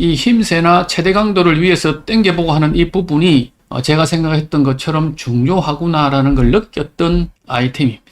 이 힘세나 최대 강도를 위해서 당겨보고 하는 이 부분이 제가 생각했던 것처럼 중요하구나라는 걸 느꼈던 아이템입니다.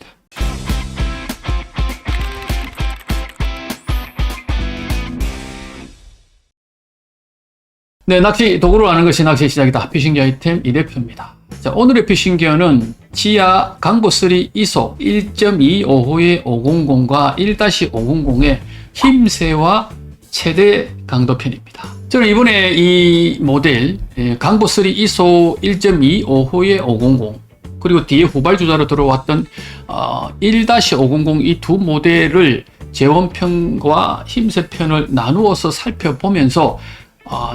네, 낚시 도구로 아는 것이 낚시 시작이다. 피싱기 아이템 이 대표입니다. 자, 오늘의 피싱기어는 지아 강보3 이속 1.25호의 500과 1-500의 힘세와 최대 강도 편입니다. 저는 이번에 이 모델 강보3 이속 1.25호의 500 그리고 뒤에 후발주자로 들어왔던 1-500 이 두 모델을 재원편과 힘세편을 나누어서 살펴보면서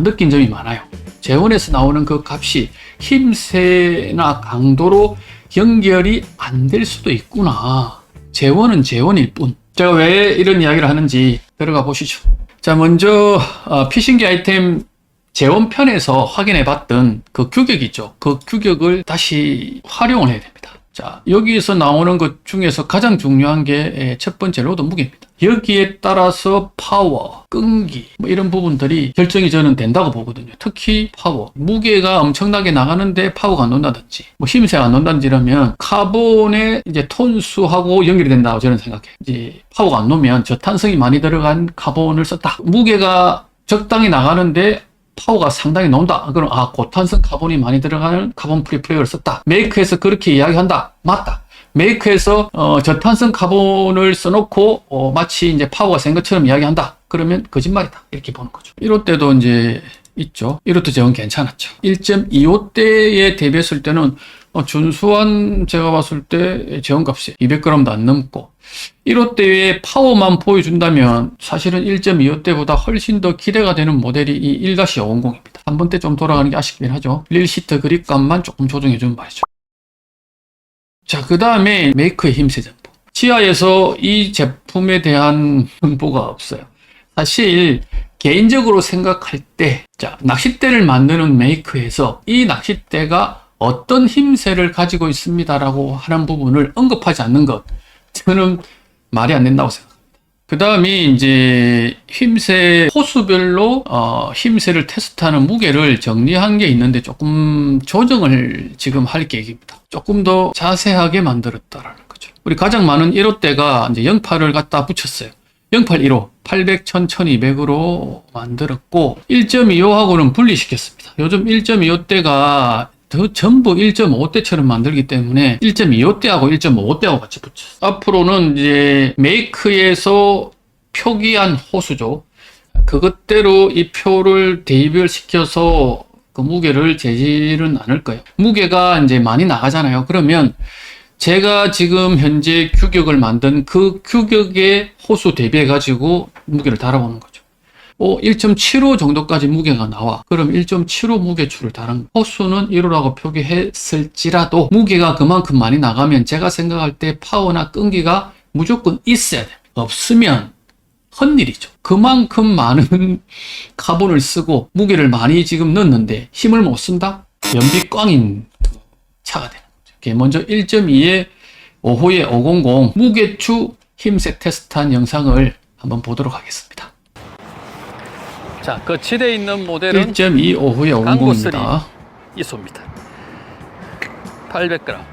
느낀 점이 많아요. 재원에서 나오는 그 값이 힘세나 강도로 연결이 안 될 수도 있구나. 재원은 재원일 뿐. 제가 왜 이런 이야기를 하는지 들어가 보시죠. 자, 먼저 피싱기 아이템 재원편에서 확인해 봤던 그 규격이죠. 그 규격을 다시 활용을 해야 됩니다. 자, 여기서 나오는 것 중에서 가장 중요한 게 첫 번째 로드 무게입니다. 여기에 따라서 파워, 끈기 뭐 이런 부분들이 결정이 저는 된다고 보거든요. 특히 파워, 무게가 엄청나게 나가는데 파워가 안 논다든지 뭐 힘세가 안 논다든지 이러면 카본의 이제 톤수하고 연결이 된다고 저는 생각해요. 이제 파워가 안 놓으면 저탄성이 많이 들어간 카본을 썼다. 무게가 적당히 나가는데 파워가 상당히 나온다. 그럼 고탄성 카본이 많이 들어가는 카본 프리프레어를 썼다. 메이크에서 그렇게 이야기한다. 맞다. 메이크에서 저탄성 카본을 써놓고 마치 이제 파워가 센 것처럼 이야기한다. 그러면 거짓말이다. 이렇게 보는 거죠. 이럴 때도 이제 있죠. 이것도 재원 괜찮았죠. 1.25대에 대비했을 때는 준수한 제가 봤을 때 재원값이 200g도 안 넘고 1호대의 파워만 보여준다면 사실은 1.25대보다 훨씬 더 기대가 되는 모델이 이 1-500입니다. 한 번대 좀 돌아가는 게 아쉽긴 하죠. 릴시트 그립감만 조금 조정해주면 말이죠. 자, 그 다음에 메이커의 힘세 정보. 지하에서 이 제품에 대한 정보가 없어요. 사실 개인적으로 생각할 때 낚싯대를 만드는 메이커에서 이 낚싯대가 어떤 힘세를 가지고 있습니다라고 하는 부분을 언급하지 않는 것, 저는 말이 안 된다고 생각합니다. 그 다음에 이제 힘세 호수별로 힘세를 테스트하는 무게를 정리한 게 있는데 조금 조정을 지금 할 계획입니다. 조금 더 자세하게 만들었다라는 거죠. 우리 가장 많은 1호대가 이제 08을 갖다 붙였어요. 08 1호 800, 1000, 1200으로 만들었고 1.25하고는 분리시켰습니다. 요즘 1.25대가 전부 1.5대처럼 만들기 때문에 1.25대하고 1.5대하고 같이 붙였어요. 앞으로는 이제 메이크에서 표기한 호수죠. 그것대로 이 표를 대입을 시켜서 그 무게를 재지는 않을 거예요. 무게가 이제 많이 나가잖아요. 그러면 제가 지금 현재 규격을 만든 그 규격의 호수 대비해 가지고 무게를 달아보는 거죠. 1.75 정도까지 무게가 나와. 그럼 1.75 무게추를 달은 호수는 1호라고 표기했을지라도 무게가 그만큼 많이 나가면 제가 생각할 때 파워나 끈기가 무조건 있어야 됩니다. 없으면 헛일이죠. 그만큼 많은 카본을 쓰고 무게를 많이 지금 넣었는데 힘을 못 쓴다? 연비 꽝인 차가 되는 거죠. 먼저 1.2의 5호의 500 무게추 힘세 테스트한 영상을 한번 보도록 하겠습니다. 자, 거치대에 있는 모델은 1.25호의 500입니다. 이소입니다. 800g.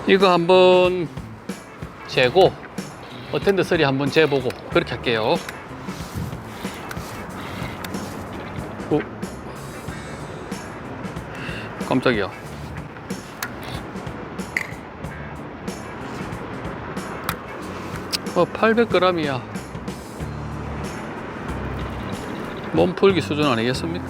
이거 한번 재고 어텐드 소리 한번 재보고 그렇게 할게요. 깜짝이야. 뭐 800g이야. 몸풀기 수준 아니겠습니까?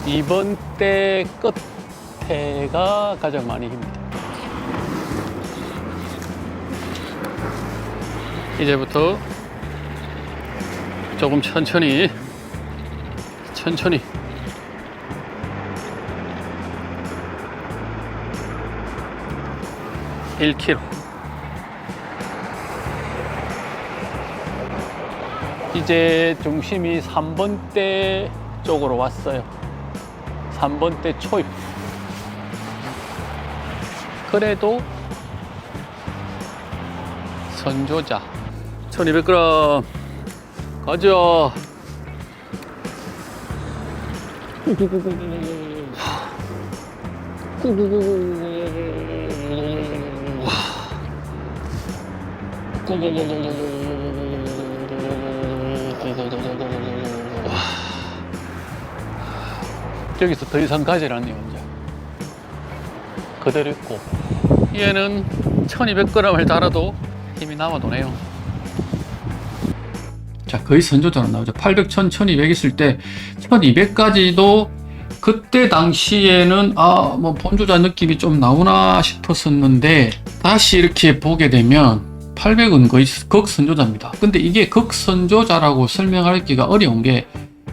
이번 때 끝에가 가장 많이 힘듭니다. 이제부터 조금 천천히 1kg 이제 중심이 3번대 쪽으로 왔어요. 3번대 초입. 그래도 선조자 1200g 가자. 저기서 더 이상 가지 않네요. 이제 그대로 있고, 얘는 1200g을 달아도 힘이 남아도네요. 자, 거의 선조자로 나오죠. 800, 1000, 1200 있을 때 1200까지도 그때 당시에는 뭐 본조자 느낌이 좀 나오나 싶었었는데, 다시 이렇게 보게 되면 800은 거의 극선조자입니다. 근데 이게 극선조자라고 설명하기가 어려운 게,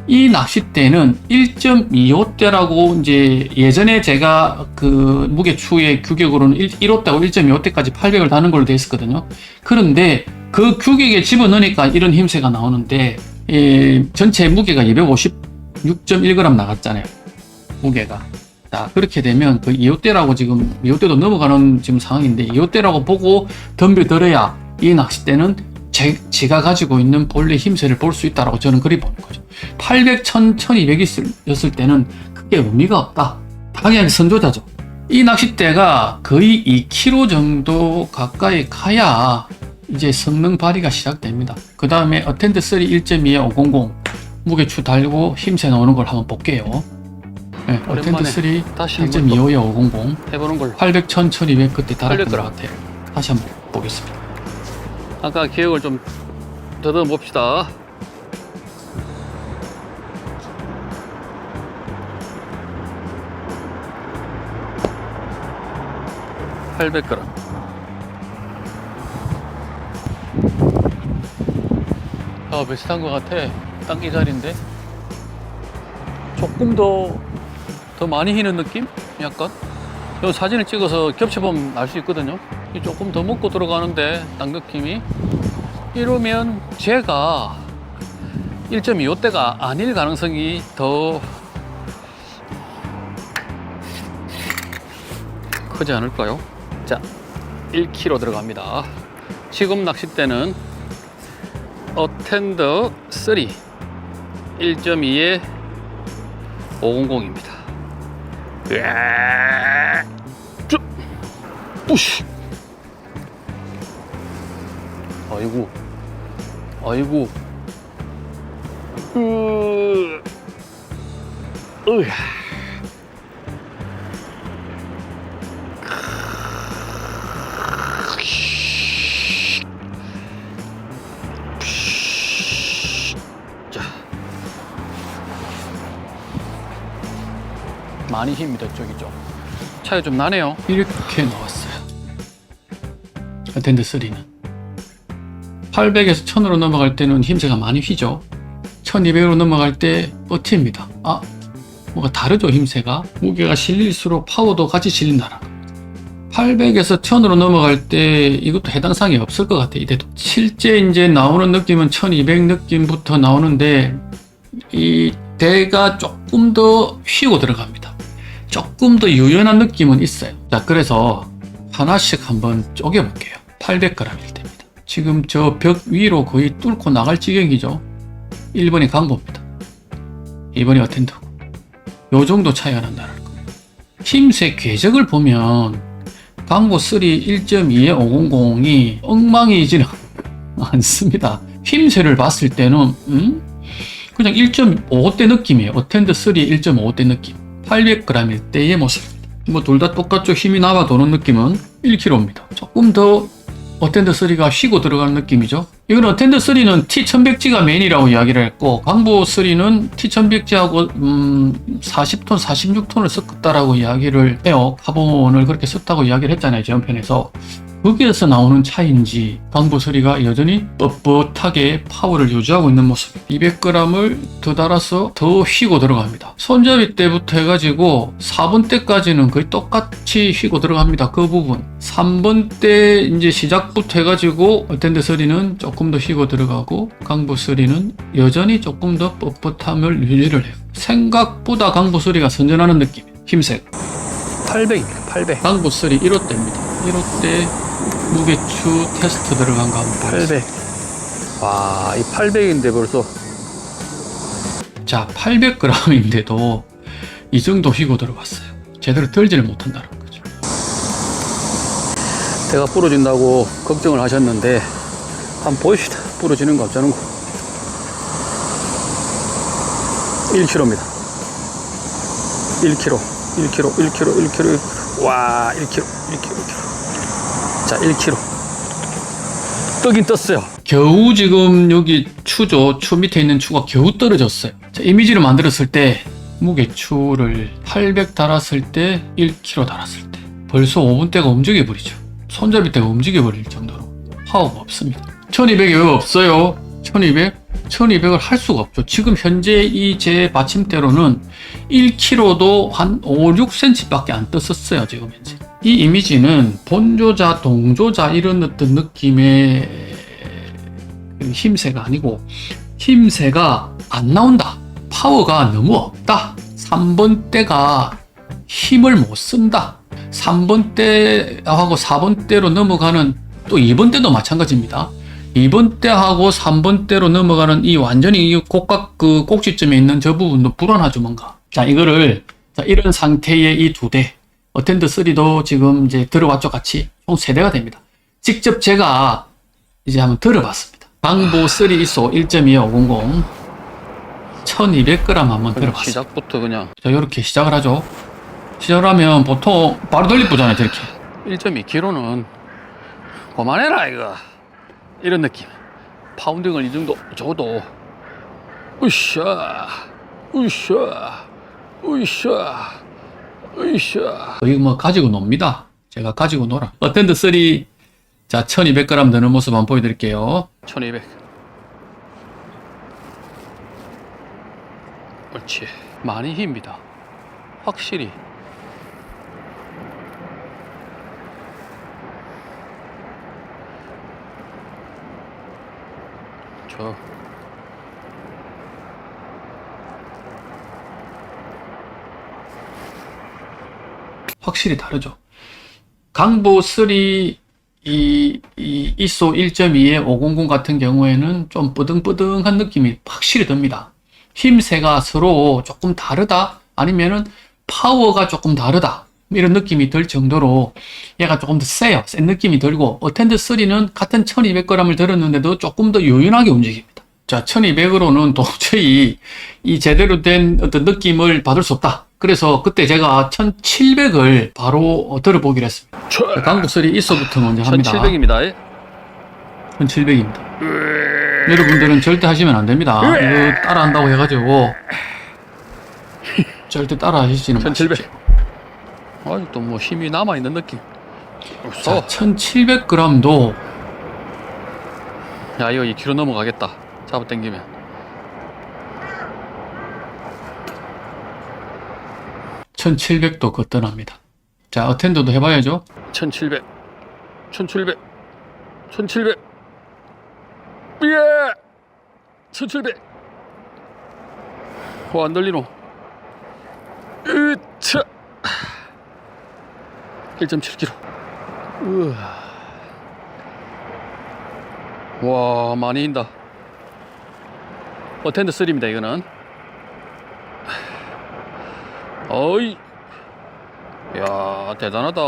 이 낚싯대는 1.25대라고 이제 예전에 제가 그 무게추의 규격으로는 1호대하고 1.25대까지 800을 다는 걸로 되어 있었거든요. 그런데 그 규격에 집어넣으니까 이런 힘새가 나오는데, 전체 무게가 256.1g 나갔잖아요. 무게가. 자, 그렇게 되면 그 2호대라고 지금 2호대도 넘어가는 지금 상황인데, 2호대라고 보고 덤벼들어야 이 낚싯대는 지가 가지고 있는 본래 힘새를 볼 수 있다라고 저는 그리 보는 거죠. 800, 1000, 1200이었을 때는 크게 의미가 없다. 당연히 선조자죠. 이 낚싯대가 거의 2kg 정도 가까이 가야 이제 성능 발휘가 시작됩니다. 그 다음에 어텐드 3 1.2에 500 무게추 달고 힘새 나오는 걸 한번 볼게요. 네, 어텐드 3 1.25에 500 해보는 걸로. 800, 1000, 1200 그때 달았던 것 같아요. 다시 한번 보겠습니다. 아까 기억을 좀 더듬어 봅시다. (800g) 비슷한 것 같아. 딱 이 자리인데 조금 더 많이 휘는 느낌? 약간 이 사진을 찍어서 겹쳐보면 알 수 있거든요. 조금 더 먹고 들어가는데 딱 느낌이. 이러면 제가 1.25대가 아닐 가능성이 더 크지 않을까요? 자, 1kg 들어갑니다. 지금 낚싯대는 어텐더 3 1.2에 500입니다. 뿌시. 아이고. 으야. 자, 많이 힘입니다. 저기죠. 차이 좀 나네요. 이렇게 나왔어요. 어텐드 3는 800에서 1000으로 넘어갈 때는 힘새가 많이 휘죠. 1200으로 넘어갈 때 버팁니다. 뭐가 다르죠, 힘새가. 무게가 실릴수록 파워도 같이 실린다라. 800에서 1000으로 넘어갈 때 이것도 해당 사항이 없을 것 같아, 이때도. 실제 이제 나오는 느낌은 1200 느낌부터 나오는데, 이 대가 조금 더 휘고 들어갑니다. 조금 더 유연한 느낌은 있어요. 자, 그래서 하나씩 한번 쪼개볼게요. 800g일 때입니다. 지금 저 벽 위로 거의 뚫고 나갈 지경이죠. 1번이 강보입니다. 2번이 어텐드고. 요 정도 차이가 난다는 거. 힘새 궤적을 보면 강보 3 1.2에 500이 엉망이지는 않습니다. 힘새를 봤을 때는 그냥 1.5대 느낌이에요. 어텐드 3 1.5대 느낌. 800g일 때의 모습입니다. 뭐 둘 다 똑같죠. 힘이 남아 도는 느낌은 1kg입니다. 조금 더 어텐드 3가 쉬고 들어가는 느낌이죠. 이건 어텐드 3는 T1100G가 메인이라고 이야기를 했고, 강보 3는 T1100G하고 40톤, 46톤을 썼다라고 이야기를 해요. 카본을 그렇게 썼다고 이야기를 했잖아요, 전편에서. 거기에서 나오는 차이인지 강보스리가 여전히 뻣뻣하게 파워를 유지하고 있는 모습. 200g을 더 달아서 더 휘고 들어갑니다. 손잡이 때부터 해가지고 4번 때까지는 거의 똑같이 휘고 들어갑니다. 그 부분. 3번 때 이제 시작부터 해가지고 어텐드 3는 조금 더 휘고 들어가고 강보 3는 여전히 조금 더 뻣뻣함을 유지를 해요. 생각보다 강보 3가 선전하는 느낌. 힘색. 800입니다. 800. 강보 3 1호 때입니다. 1호 때 무게추 테스트 들어간 거 한번 보겠습니다. 800. 와, 이 800인데 벌써. 자, 800g인데도 이 정도 휘고 들어갔어요. 제대로 들지를 못한다는 거죠. 대가 부러진다고 걱정을 하셨는데 한번 보십시다. 부러지는 거 없자는 거. 1kg입니다. 1kg. 와, 1kg. 자, 1kg. 뜨긴 떴어요. 겨우 지금 여기 추죠. 추 밑에 있는 추가 겨우 떨어졌어요. 자, 이미지를 만들었을 때 무게추를 800 달았을 때 1kg 달았을 때 벌써 5분대가 움직여 버리죠. 손잡이대가 움직여 버릴 정도로 파워가 없습니다. 1200이 왜 없어요? 1200을 할 수가 없죠. 지금 현재 이 제 받침대로는 1kg도 한 5, 6cm 밖에 안 떴었어요. 지금 현재. 이 이미지는 본조자, 동조자 이런 어떤 느낌의 힘새가 아니고 힘새가 안 나온다. 파워가 너무 없다. 3번 대가 힘을 못 쓴다. 3번 대하고 4번 대로 넘어가는 또 2번 대도 마찬가지입니다. 2번 대하고 3번 대로 넘어가는 이 완전히 이 곡각 그 꼭지점에 있는 저 부분도 불안하죠, 뭔가. 자, 이거를 자, 이런 상태의 이 두 대. 어텐드 3도 지금 이제 들어왔죠, 같이. 총 3대가 됩니다. 직접 제가 이제 한번 들어봤습니다. 강보 3 ISO 1.2500 1200g 한번 들어봤어요. 시작부터 그냥 자, 이렇게 시작을 하죠. 시작을 하면 보통 바로 돌리쁘잖아요, 저렇게. 1.2kg는 그만해라 이거. 이런 느낌. 파운딩을 이 정도 줘도 으쌰. 이거 뭐 가지고 놉니다. 제가 가지고 놀아. 어텐드 3 자 1200g 드는 모습 한번 보여드릴게요. 1200. 옳지. 많이 힘입니다. 확실히. 저 확실히 다르죠. 강보 3 이 ISO 1.2의 500 같은 경우에는 좀 뿌등뿌등한 느낌이 확실히 듭니다. 힘새가 서로 조금 다르다 아니면은 파워가 조금 다르다 이런 느낌이 들 정도로 얘가 조금 더 세요. 센 느낌이 들고 어텐드 3는 같은 1200g을 들었는데도 조금 더 유연하게 움직입니다. 자, 1200으로는 도저히 이 제대로 된 어떤 느낌을 받을 수 없다. 그래서 그때 제가 1700을 바로 들어보기로 했습니다. 강보 3 ISO부터 먼저 합니다. 1700입니다. 1700입니다. 여러분들은 절대 하시면 안 됩니다. 이거 따라한다고 해가지고 절대 따라 하시지는 마십시오. 1700. 아직도 뭐 힘이 남아있는 느낌. 자, 1700g도 야, 이거 2kg 넘어가겠다. 잡아 당기면. 1700도 거뜬합니다. 자, 어텐더도 해봐야죠. 1700. 예! 1700. 안 들리노. 으차. 1.7kg. 와, 많이 인다. 어텐드 3입니다, 이거는. 어이. 야, 대단하다.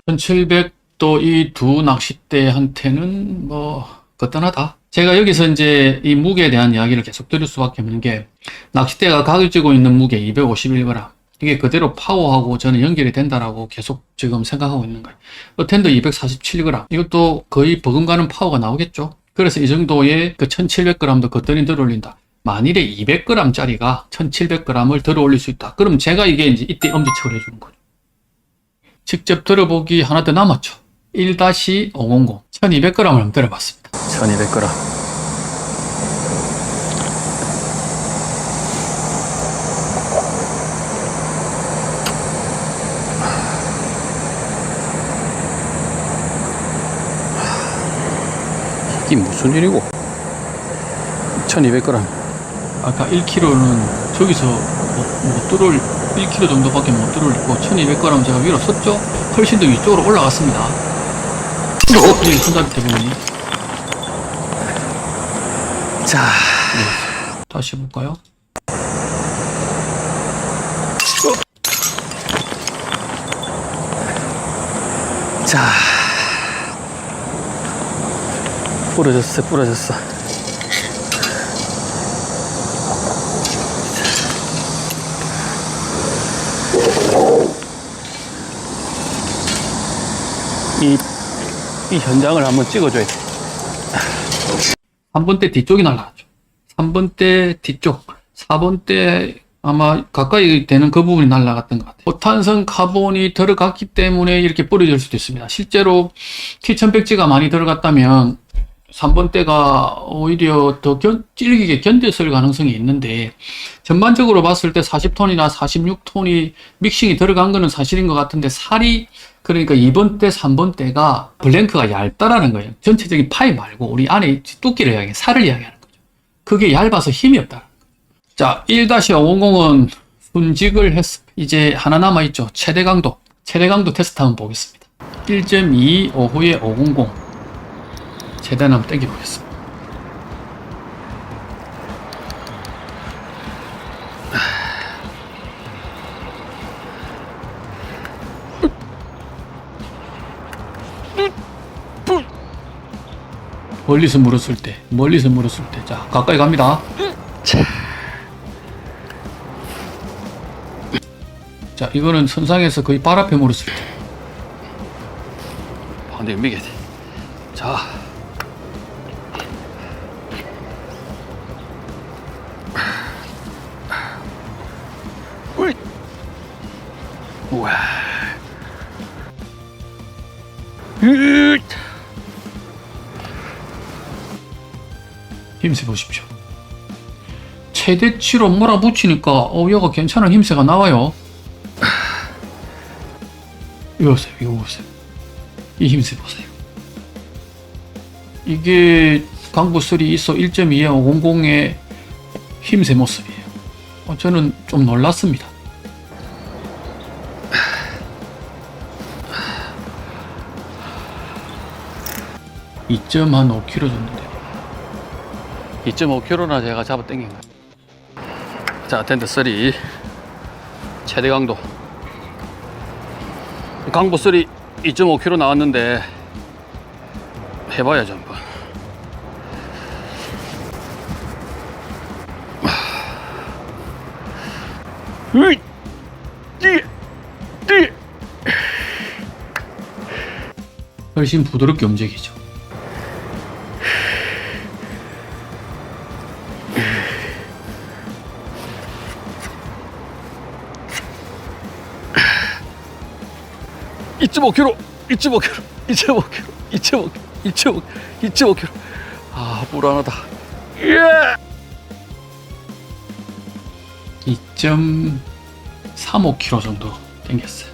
1700도 이 두 낚싯대한테는 뭐 거뜬하다. 제가 여기서 이제 이 무게에 대한 이야기를 계속 드릴 수밖에 없는 게 낚싯대가 가지고 있는 무게 251g. 이게 그대로 파워하고 저는 연결이 된다라고 계속 지금 생각하고 있는 거예요. 어텐더 247g. 이것도 거의 버금가는 파워가 나오겠죠. 그래서 이 정도의 그 1700g도 거뜬히 들어올린다. 만일에 200g 짜리가 1700g을 들어 올릴 수 있다. 그럼 제가 이게 이제 이때 엄지척을 해주는 거죠. 직접 들어보기 하나 더 남았죠. 1-500 1200g을 한번 들어봤습니다. 1200g. 이게 무슨 일이고? 1200g. 아까 1kg는 저기서 못 들어올 1kg 정도밖에 못 들어올고 1200g 제가 위로 섰죠? 훨씬 더 위쪽으로 올라갔습니다. 이 손잡이 대부분이. 자, 다시 해볼까요? 자, 부러졌어, 부러졌어. 이 현장을 한번 찍어줘야 돼. 3번대 뒤쪽이 날라갔죠. 3번대 뒤쪽, 4번대 아마 가까이 되는 그 부분이 날라갔던 것 같아요. 포탄성 카본이 들어갔기 때문에 이렇게 부러질 수도 있습니다. 실제로 T1100G가 많이 들어갔다면 3번대가 오히려 더 질기게 견뎠을 가능성이 있는데, 전반적으로 봤을 때 40톤이나 46톤이 믹싱이 들어간 거는 사실인 것 같은데, 살이, 그러니까 2번대, 3번대가 블랭크가 얇다라는 거예요. 전체적인 파이 말고 우리 안에 두께를 이야기해, 살을 이야기하는 거죠. 그게 얇아서 힘이 없다. 자, 1-500은 순직을 했습니다. 이제 하나 남아있죠. 최대 강도 테스트 한번 보겠습니다. 1.25호의 500 최대한 한번 당겨보겠습니다. 멀리서 물었을 때, 자, 가까이 갑니다. 자, 이거는 선상에서 거의 발 앞에 물었을 때. 반대 밀게 돼. 자. 우와. 힘세 보십시오. 최대치로 몰아붙이니까 얘가 괜찮은 힘세가 나와요. 이거 보세요. 이 힘세 보세요. 이게 강부3 ISO 1.2의 500의 힘세 모습이에요. 저는 좀 놀랐습니다. 2.5kg 정도 돼요. 2.5kg나 제가 잡아 당긴 거예요. 자, 텐트 3 최대 강도. 강보 3 2.5kg 나왔는데 해봐야죠 한번. 훨씬 부드럽게 움직이죠. 아, 불안하다. 2.35kg 정도 당겼어요.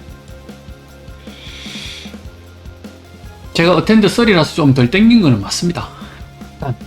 제가 어텐드 3라서 좀 덜 당긴 거는 맞습니다.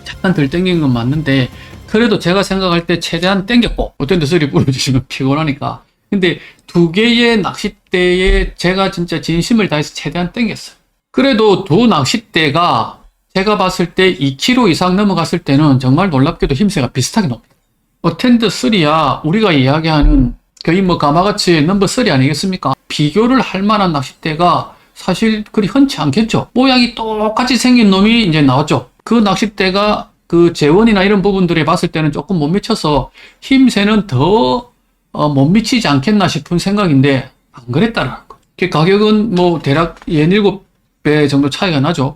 잠깐 덜 당긴 건 맞는데, 그래도 제가 생각할 때 최대한 당겼고, 어텐드 3 부러지시면 피곤하니까. 근데 두 개의 낚싯대에 제가 진짜 진심을 다해서 최대한 당겼어요. 그래도 두 낚싯대가 제가 봤을 때 2kg 이상 넘어갔을 때는 정말 놀랍게도 힘새가 비슷하게 나옵니다. 어텐드 3야 우리가 이야기하는 거의 뭐 가마같이 넘버 3 아니겠습니까? 비교를 할 만한 낚싯대가 사실 그리 흔치 않겠죠. 모양이 똑같이 생긴 놈이 이제 나왔죠. 그 낚싯대가 그 재원이나 이런 부분들에 봤을 때는 조금 못 미쳐서 힘새는 더 못 미치지 않겠나 싶은 생각인데 안 그랬다라는 거. 가격은 뭐 대략 67배 정도 차이가 나죠.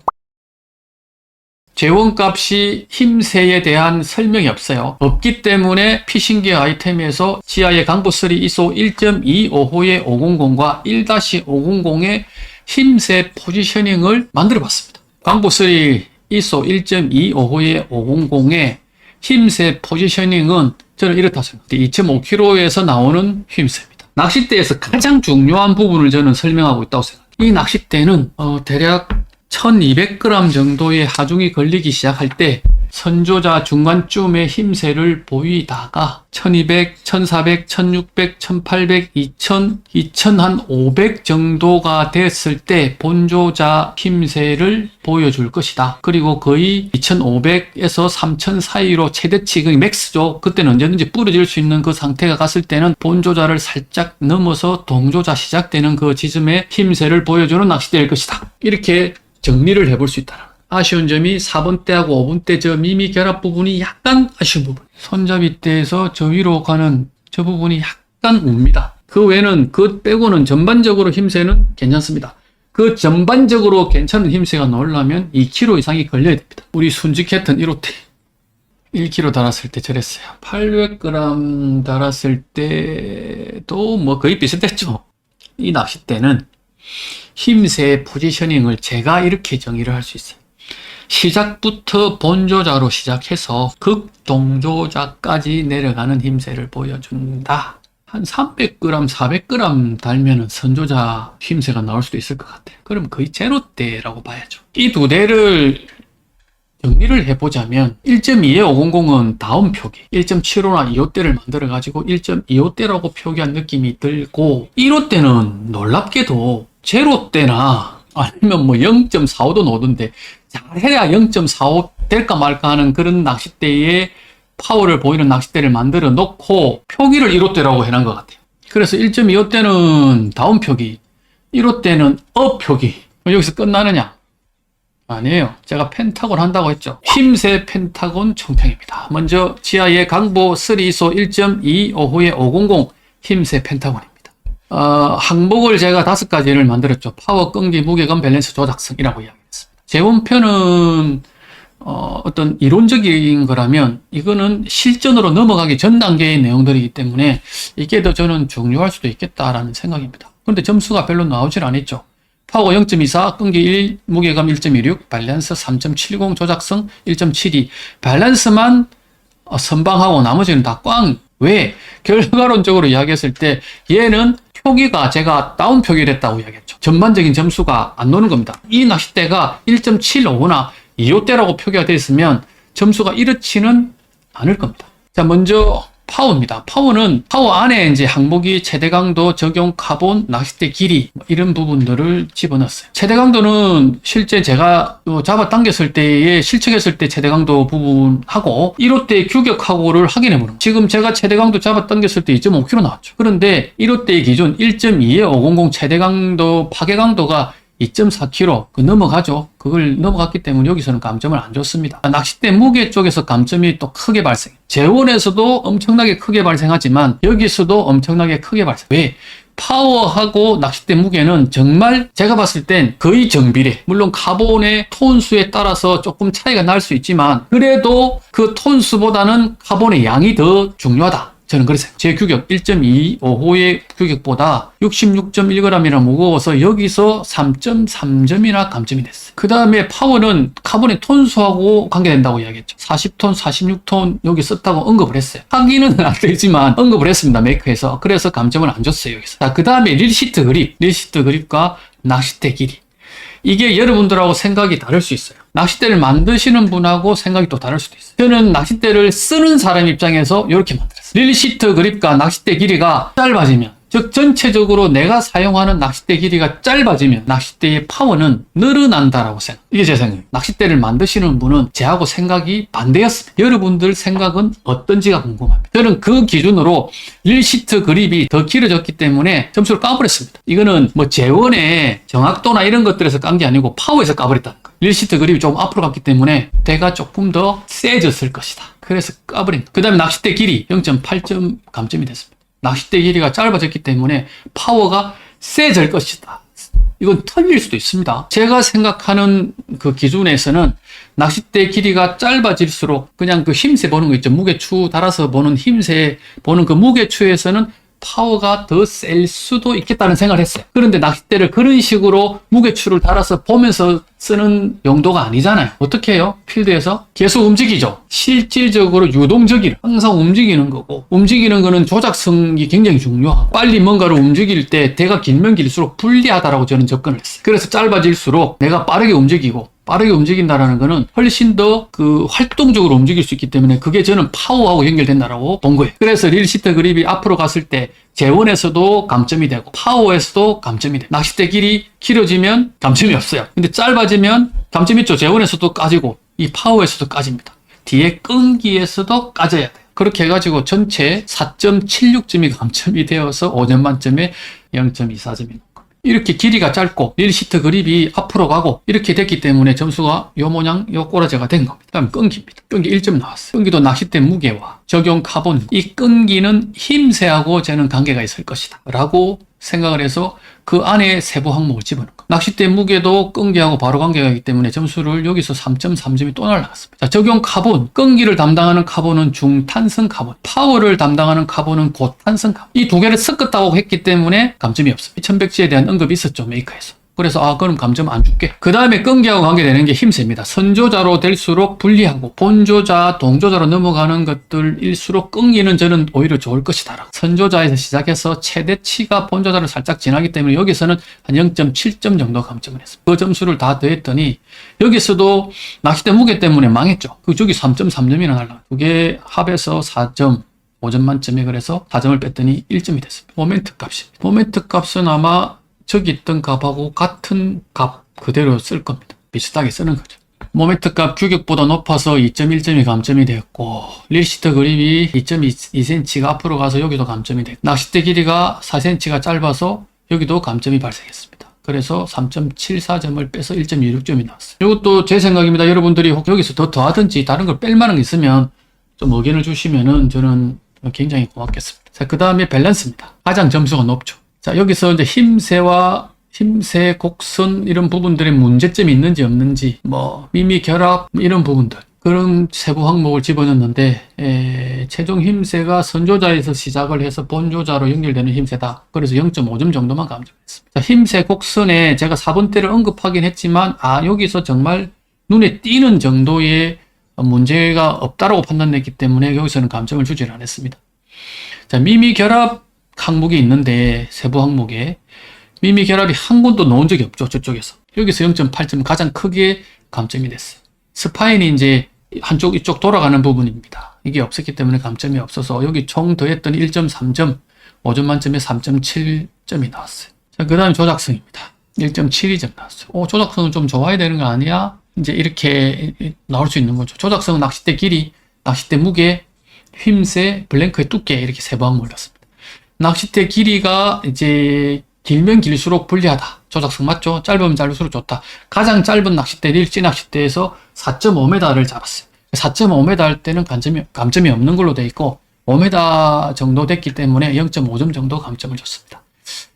재원값이 힘새에 대한 설명이 없어요. 없기 때문에 피싱기어 아이템에서 지하의 강보3 ISO 1.25호의 500과 1-500의 힘세 포지셔닝을 만들어 봤습니다. 강보3 ISO 1.255의 500의 힘세 포지셔닝은 저는 이렇다 생각해요. 2.5kg에서 나오는 힘세입니다. 낚싯대에서 가장 중요한 부분을 저는 설명하고 있다고 생각해요. 이 낚싯대는 대략 1200g 정도의 하중이 걸리기 시작할 때 선조자 중간쯤에 힘세를 보이다가 1200, 1400, 1600, 1800, 2000, 2500 정도가 됐을 때 본조자 힘세를 보여줄 것이다. 그리고 거의 2500에서 3000 사이로 최대치, 그 맥스죠. 그때는 언제든지 부러질 수 있는 그 상태가 갔을 때는 본조자를 살짝 넘어서 동조자 시작되는 그 지점에 힘세를 보여주는 낚싯대일 것이다. 이렇게 정리를 해볼 수 있다. 아쉬운 점이 4번대하고 5번대 저 미미 결합 부분이 약간 아쉬운 부분. 손잡이대에서 저 위로 가는 저 부분이 약간 웁니다. 그 외에는 그 빼고는 전반적으로 힘세는 괜찮습니다. 그 전반적으로 괜찮은 힘세가 나오려면 2kg 이상이 걸려야 됩니다. 우리 순직했던 1호대 1kg 달았을 때 저랬어요. 800g 달았을 때도 뭐 거의 비슷했죠. 이 낚싯대는 힘세 포지셔닝을 제가 이렇게 정의를 할 수 있어요. 시작부터 본조자로 시작해서 극동조자까지 내려가는 힘세를 보여준다. 한 300g, 400g 달면은 선조자 힘세가 나올 수도 있을 것 같아요. 그럼 거의 제로대라고 봐야죠. 이 두 대를 정리를 해보자면 1.2의 500은 다음 표기, 1.75나 2호대를 만들어가지고 1.25대라고 표기한 느낌이 들고 1호대는 놀랍게도 제로대나 아니면 뭐 0.45도 나오던데 잘해야 0.45 될까 말까 하는 그런 낚싯대의 파워를 보이는 낚싯대를 만들어 놓고 표기를 1호대라고 해놓은 것 같아요. 그래서 1.25대는 다운 표기, 1호대는 업 표기. 여기서 끝나느냐? 아니에요. 제가 펜타곤 한다고 했죠. 힘세 펜타곤 총평입니다. 먼저 지하의 강보 3 ISO 1.255의 500 힘세 펜타곤입니다. 항목을 제가 5가지를 만들었죠. 파워, 끈기, 무게감, 밸런스, 조작성이라고 이야기했습니다. 재원편은 어떤 이론적인 거라면 이거는 실전으로 넘어가기 전 단계의 내용들이기 때문에 이게 더 저는 중요할 수도 있겠다라는 생각입니다. 그런데 점수가 별로 나오질 않았죠. 파워 0.24, 끈기 1, 무게감 1.16, 밸런스 3.70, 조작성 1.72. 밸런스만 선방하고 나머지는 다 꽝. 왜? 결과론적으로 이야기했을 때 얘는 표기가 제가 다운 표기를 했다고 이야기했죠. 전반적인 점수가 안 나오는 겁니다. 이 낚싯대가 1.75나 2호대라고 표기가 되어 있으면 점수가 이렇지는 않을 겁니다. 자, 먼저 파워입니다. 파워는 파워 안에 이제 항목이 최대 강도, 적용, 카본, 낚싯대 길이 이런 부분들을 집어넣었어요. 최대 강도는 실제 제가 잡아 당겼을 때에 실측했을 때 최대 강도 부분하고 1호대 규격하고를 확인해 보는 거예요. 지금 제가 최대 강도 잡아 당겼을 때 2.5kg 나왔죠. 그런데 1호대의 기준 1.2의 500 최대 강도 파괴 강도가 2.4kg 넘어가죠. 그걸 넘어갔기 때문에 여기서는 감점을 안 줬습니다. 낚싯대 무게 쪽에서 감점이 또 크게 발생. 재원에서도 엄청나게 크게 발생하지만 여기서도 엄청나게 크게 발생. 왜? 파워하고 낚싯대 무게는 정말 제가 봤을 땐 거의 정비례. 물론 카본의 톤수에 따라서 조금 차이가 날 수 있지만 그래도 그 톤수보다는 카본의 양이 더 중요하다. 저는 그랬어요. 제 규격 1.25호의 규격보다 66.1g이나 무거워서 여기서 3.3점이나 감점이 됐어요. 그 다음에 파워는 카본의 톤수하고 관계된다고 이야기했죠. 40톤, 46톤 여기 썼다고 언급을 했어요. 확인은 안 되지만 언급을 했습니다. 메이커에서. 그래서 감점을 안 줬어요. 여기서. 자, 그 다음에 릴시트 그립. 릴시트 그립과 낚싯대 길이. 이게 여러분들하고 생각이 다를 수 있어요. 낚싯대를 만드시는 분하고 생각이 또 다를 수도 있어요. 저는 낚싯대를 쓰는 사람 입장에서 이렇게 만들었어요. 릴시트 그립과 낚싯대 길이가 짧아지면, 즉 전체적으로 내가 사용하는 낚싯대 길이가 짧아지면 낚싯대의 파워는 늘어난다라고 생각. 이게 제 생각이에요. 낚싯대를 만드시는 분은 저하고 생각이 반대였습니다. 여러분들 생각은 어떤지가 궁금합니다. 저는 그 기준으로 릴시트 그립이 더 길어졌기 때문에 점수를 까버렸습니다. 이거는 뭐 재원의 정확도나 이런 것들에서 깐 게 아니고 파워에서 까버렸다는 거예요. 릴시트 그립이 조금 앞으로 갔기 때문에 대가 조금 더 세졌을 것이다. 그래서 까버린. 그 다음에 낚싯대 길이 0.8점 감점이 됐습니다. 낚싯대 길이가 짧아졌기 때문에 파워가 세질 것이다. 이건 틀릴 수도 있습니다. 제가 생각하는 그 기준에서는 낚싯대 길이가 짧아질수록 그냥 그 힘세 보는 거 있죠. 무게추 달아서 보는 힘세 보는 그 무게추에서는 파워가 더 셀 수도 있겠다는 생각을 했어요. 그런데 낚싯대를 그런 식으로 무게추를 달아서 보면서 쓰는 용도가 아니잖아요. 어떻게 해요? 필드에서 계속 움직이죠. 실질적으로 유동적이라 항상 움직이는 거고, 움직이는 거는 조작성이 굉장히 중요하고, 빨리 뭔가를 움직일 때 대가 길면 길수록 불리하다라고 저는 접근을 했어요. 그래서 짧아질수록 내가 빠르게 움직이고, 빠르게 움직인다라는 거는 훨씬 더 활동적으로 움직일 수 있기 때문에 그게 저는 파워하고 연결된다라고 본 거예요. 그래서 릴시터 그립이 앞으로 갔을 때 재원에서도 감점이 되고 파워에서도 감점이 돼요. 낚싯대 길이 길어지면 감점이 없어요. 근데 짧아지면 감점이 있죠. 재원에서도 까지고 이 파워에서도 까집니다. 뒤에 끈기에서도 까져야 돼요. 그렇게 해가지고 전체 4.76점이 감점이 되어서 5점 만점에 0.24점이 이렇게 길이가 짧고 릴시트 그립이 앞으로 가고 이렇게 됐기 때문에 점수가 요 모양 요 꼬라지가 된 겁니다. 다음 끈기입니다. 끈기 1점 나왔어요. 끈기도 낚싯대 무게와 적용 카본, 이 끈기는 힘새하고 저는 관계가 있을 것이다 라고 생각을 해서 그 안에 세부 항목을 집어넣은 거예요. 낚싯대 무게도 끈기하고 바로 관계가 있기 때문에 점수를 여기서 3.3점이 또 날라갔습니다. 자, 적용 카본, 끈기를 담당하는 카본은 중탄성 카본, 파워를 담당하는 카본은 고탄성 카본. 이 두 개를 섞었다고 했기 때문에 감점이 없습니다. 천백지에 대한 언급이 있었죠, 메이커에서. 그래서 그럼 감점 안 줄게. 그 다음에 끈기하고 관계되는 게 힘새입니다. 선조자로 될수록 불리하고 본조자, 동조자로 넘어가는 것들일수록 끈기는 저는 오히려 좋을 것이다. 선조자에서 시작해서 최대치가 본조자를 살짝 지나기 때문에 여기서는 한 0.7점 정도 감점을 했습니다. 그 점수를 다 더했더니 여기서도 낚싯대 무게 때문에 망했죠. 저기 3.3점이나 날라가요. 두 개 합해서 4점. 5점 만점에 그래서 4점을 뺐더니 1점이 됐습니다. 모멘트 값입니다. 모멘트 값은 아마 저기 있던 값하고 같은 값 그대로 쓸 겁니다. 비슷하게 쓰는 거죠. 모멘트 값 규격보다 높아서 2.1점이 감점이 되었고, 릴시터 그립이 2.2cm가 앞으로 가서 여기도 감점이 됐고, 낚싯대 길이가 4cm가 짧아서 여기도 감점이 발생했습니다. 그래서 3.74점을 빼서 1.26점이 나왔어요. 이것도 제 생각입니다. 여러분들이 여기서 더 더하든지 다른 걸 뺄 만한 게 있으면 좀 의견을 주시면은 저는 굉장히 고맙겠습니다. 자, 그 다음에 밸런스입니다. 가장 점수가 높죠. 자, 여기서 이제 힘새와 힘새, 곡선 이런 부분들의 문제점이 있는지 없는지, 미미 결합 이런 부분들, 그런 세부 항목을 집어넣는데 최종 힘새가 선조자에서 시작을 해서 본조자로 연결되는 힘새다. 그래서 0.5점 정도만 감점했습니다. 자, 힘새 곡선에 제가 4번대를 언급하긴 했지만 여기서 정말 눈에 띄는 정도의 문제가 없다라고 판단했기 때문에 여기서는 감점을 주지를 않았습니다. 자, 미미 결합 항목이 있는데 세부 항목에 미미 결합이 한 군도 놓은 적이 없죠. 저쪽에서. 여기서 0.8점 가장 크게 감점이 됐어요. 스파인이 이제 한쪽 이쪽 돌아가는 부분입니다. 이게 없었기 때문에 감점이 없어서 여기 총 더했더니 1.3점, 5점 만점에 3.7점이 나왔어요. 자, 그 다음에 조작성입니다. 1.72점 나왔어요. 조작성은 좀 좋아야 되는 거 아니야? 이제 이렇게 나올 수 있는 거죠. 조작성은 낚싯대 길이, 낚싯대 무게, 휨새, 블랭크의 두께 이렇게 세부 항목을 넣었습니다. 낚싯대 길이가 이제 길면 길수록 불리하다. 조작성 맞죠? 짧으면 짧을수록 좋다. 가장 짧은 낚싯대, 릴지 낚싯대에서 4.5m를 잡았어요. 4.5m 할 때는 감점이 없는 걸로 돼 있고 5m 정도 됐기 때문에 0.5점 정도 감점을 줬습니다.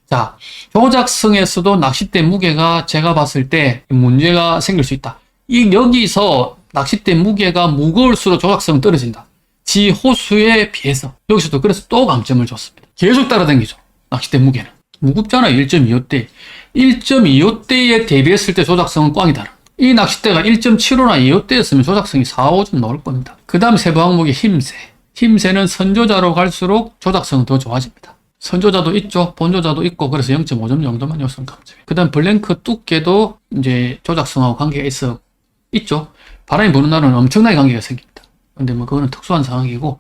자, 조작성에서도 낚싯대 무게가 제가 봤을 때 문제가 생길 수 있다. 여기서 낚싯대 무게가 무거울수록 조작성은 떨어진다. 지 호수에 비해서. 여기서도 그래서 또 감점을 줬습니다. 계속 따라다니죠. 낚싯대 무게는. 무겁잖아요. 1.25대. 1.25대에 대비했을 때 조작성은 꽝이 다른. 이 낚싯대가 1.75나 25대였으면 조작성이 4, 5점 나올 겁니다. 그 다음 세부 항목이 힘새. 힘새는 선조자로 갈수록 조작성은 더 좋아집니다. 선조자도 있죠. 본조자도 있고 그래서 0.5점 정도만 요소는 감점이에요. 그 다음 블랭크 두께도 이제 조작성하고 관계가 있죠. 바람이 부는 날은 엄청나게 관계가 생깁니다. 근데 그거는 특수한 상황이고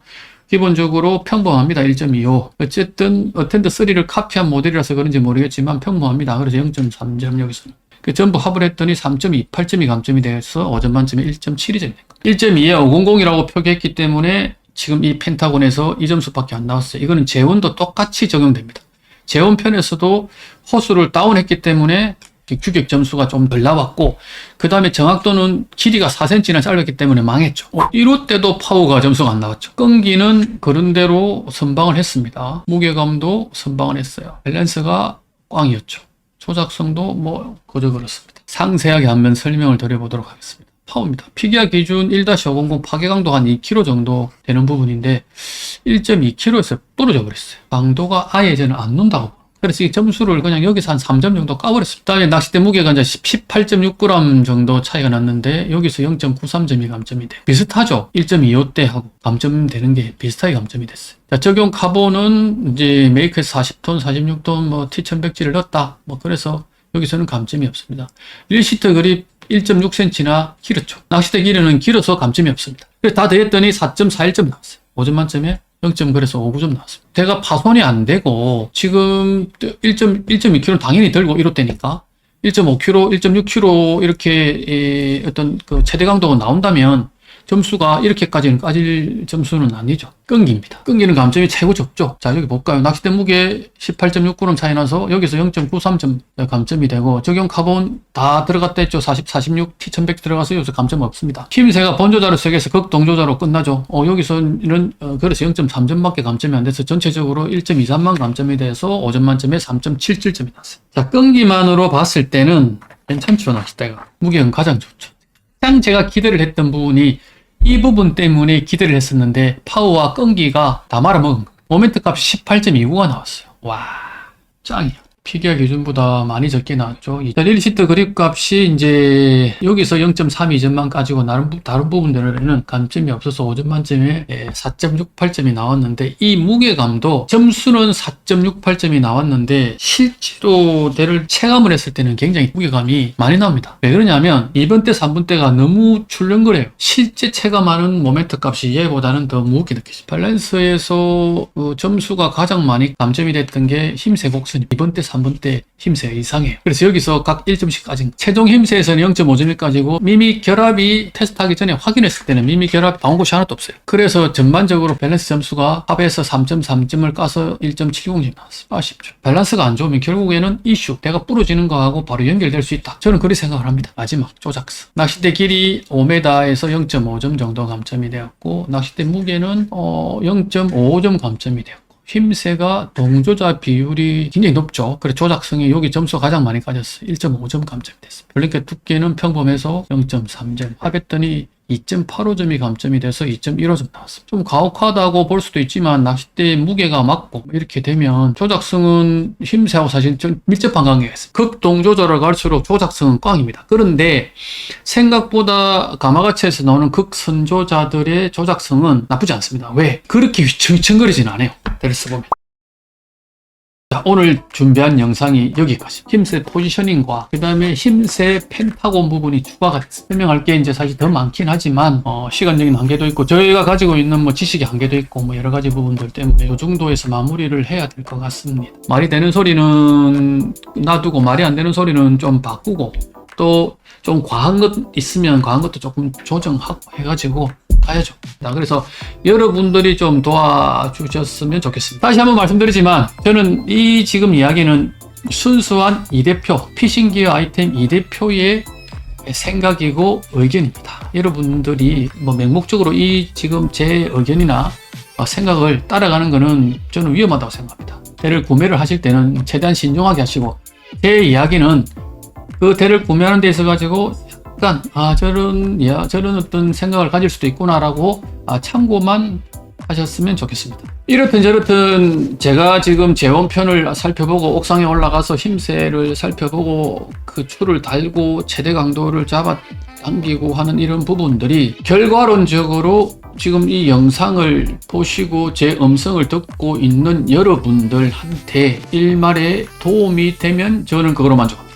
기본적으로 평범합니다. 1.25. 어쨌든 어텐드 3를 카피한 모델이라서 그런지 모르겠지만 평범합니다. 그래서 0.3점 여기서는. 전부 합을 했더니 3.28점이 감점이 돼서 5점 만점에 1.72점이 된 겁니다. 1.2에 500이라고 표기했기 때문에 지금 이 펜타곤에서 이 점수밖에 안 나왔어요. 이거는 재원도 똑같이 적용됩니다. 재원 편에서도 호수를 다운했기 때문에 규격 점수가 좀 덜 나왔고 그 다음에 정확도는 길이가 4cm나 짧았기 때문에 망했죠. 이럴 때도 파워가 점수가 안 나왔죠. 끈기는 그런 대로 선방을 했습니다. 무게감도 선방을 했어요. 밸런스가 꽝이었죠. 조작성도 그저 그렇습니다. 상세하게 한번 설명을 드려보도록 하겠습니다. 파워입니다. 피기아 기준 1-500 파괴강도 한 2kg 정도 되는 부분인데 1.2km에서 부러져 버렸어요. 강도가 아예 저는 안 논다고. 그래서 이 점수를 그냥 여기서 한 3점 정도 까버렸습니다. 그다음에 낚싯대 무게가 이제 18.6g 정도 차이가 났는데 여기서 0.93점이 감점이 돼. 비슷하죠? 1.25대하고 감점되는 게 비슷하게 감점이 됐어요. 자, 적용 카본은 이제 메이크에서 40톤, 46톤 뭐 T1100G를 넣었다. 뭐 그래서 여기서는 감점이 없습니다. 1시트 그립 1.6cm나 길었죠. 낚싯대 길이는 길어서 감점이 없습니다. 그래서 다 더했더니 4.41점 나왔어요. 5점 만점에 0점 그래서 5,9점 나왔습니다. 제가 파손이 안 되고 지금 1.2kg 당연히 들고 1호대니까 1.5kg, 1.6kg 이렇게 어떤 그 최대 강도가 나온다면 점수가 이렇게까지는 까질 점수는 아니죠. 끈기입니다. 끈기는 감점이 최고 적죠. 자, 여기 볼까요? 낚싯대 무게 18.6g 차이 나서 여기서 0.93점 감점이 되고 적용 카본 다 들어갔다 했죠. 46 T1100 들어가서 여기서 감점 없습니다. 힘새가 본조자로 세개에서 극동조자로 끝나죠. 여기서는 그래서 0.3점밖에 감점이 안 돼서 전체적으로 1.23만 감점이 돼서 5점 만점에 3.77점이 났어요. 자, 끈기만으로 봤을 때는 괜찮죠. 낚싯대가. 무게는 가장 좋죠. 가장 제가 기대를 했던 부분이 이 부분 때문에 기대를 했었는데 파워와 끈기가 다 말아먹은 거예요. 모멘트 값이 18.29가 나왔어요. 와, 짱이야. 피기아 기준보다 많이 적게 나왔죠. 1시트 그립 값이 이제 여기서 0.32점만 가지고 다른 부분들에는 감점이 없어서 5점 만점에 4.68점이 나왔는데 이 무게감도 점수는 4.68점이 나왔는데 실제로 대를 체감을 했을 때는 굉장히 무게감이 많이 나옵니다. 왜 그러냐면 2번 때 3번 때가 너무 출렁거려요. 실제 체감하는 모멘트 값이 얘보다는 더 무겁게 느껴집니다. 밸런스에서 점수가 가장 많이 감점이 됐던 게 힘세 곡선이 2번 때 3번 때 힘세 이상해요. 그래서 여기서 각 1점씩 까진 최종 힘세에서는 0.5점까지고 미미 결합이 테스트하기 전에 확인했을 때는 미미 결합 나온 곳이 하나도 없어요. 그래서 전반적으로 밸런스 점수가 합에서 3.3점을 까서 1.70점 나왔어요. 아쉽죠. 밸런스가 안 좋으면 결국에는 이슈, 내가 부러지는 거하고 바로 연결될 수 있다. 저는 그렇게 생각을 합니다. 마지막 조작스. 낚싯대 길이 5m에서 0.5점 정도 감점이 되었고 낚싯대 무게는 0.55점 감점이 되었고 힘새가 동조자 비율이 굉장히 높죠. 그래서 조작성이 여기 점수가 가장 많이 까졌어요. 1.5점 감점이 됐습니다. 블링켓 두께는 평범해서 0.3점. 합했더니 2.85점이 감점이 돼서 2.15점 나왔습니다. 좀 가혹하다고 볼 수도 있지만 낚싯대 무게가 맞고 이렇게 되면 조작성은 힘새하고 사실 좀 밀접한 관계가 있어요. 극동조절을 갈수록 조작성은 꽝입니다. 그런데 생각보다 가마가치에서 나오는 극선조자들의 조작성은 나쁘지 않습니다. 왜? 그렇게 휘청휘청거리진 않아요. 대를 써보면. 자, 오늘 준비한 영상이 여기까지. 힘새 포지셔닝과 그 다음에 힘새 펜타곤 부분이 추가가 됐습니다. 설명할 게 이제 사실 더 많긴 하지만 시간적인 한계도 있고 저희가 가지고 있는 뭐 지식의 한계도 있고 뭐 여러 가지 부분들 때문에 이 정도에서 마무리를 해야 될 것 같습니다. 말이 되는 소리는 놔두고 말이 안 되는 소리는 좀 바꾸고 또 좀 과한 것 있으면 과한 것도 조금 조정하고 해가지고 가야죠. 자, 그래서 여러분들이 좀 도와주셨으면 좋겠습니다. 다시 한번 말씀드리지만 저는 이 지금 이야기는 순수한 이 대표 피싱기어 아이템 이 대표의 생각이고 의견입니다. 여러분들이 뭐 맹목적으로 이 지금 제 의견이나 생각을 따라가는 것은 저는 위험하다고 생각합니다. 대를 구매를 하실 때는 최대한 신중하게 하시고 제 이야기는 그 대를 구매하는 데 있어 가지고 약간 저런 어떤 생각을 가질 수도 있구나라고 참고만 하셨으면 좋겠습니다. 이렇든 저렇든 제가 지금 재원편을 살펴보고 옥상에 올라가서 힘새를 살펴보고 그 줄을 달고 최대 강도를 잡아 당기고 하는 이런 부분들이 결과론적으로 지금 이 영상을 보시고 제 음성을 듣고 있는 여러분들한테 일말에 도움이 되면 저는 그거로 만족합니다.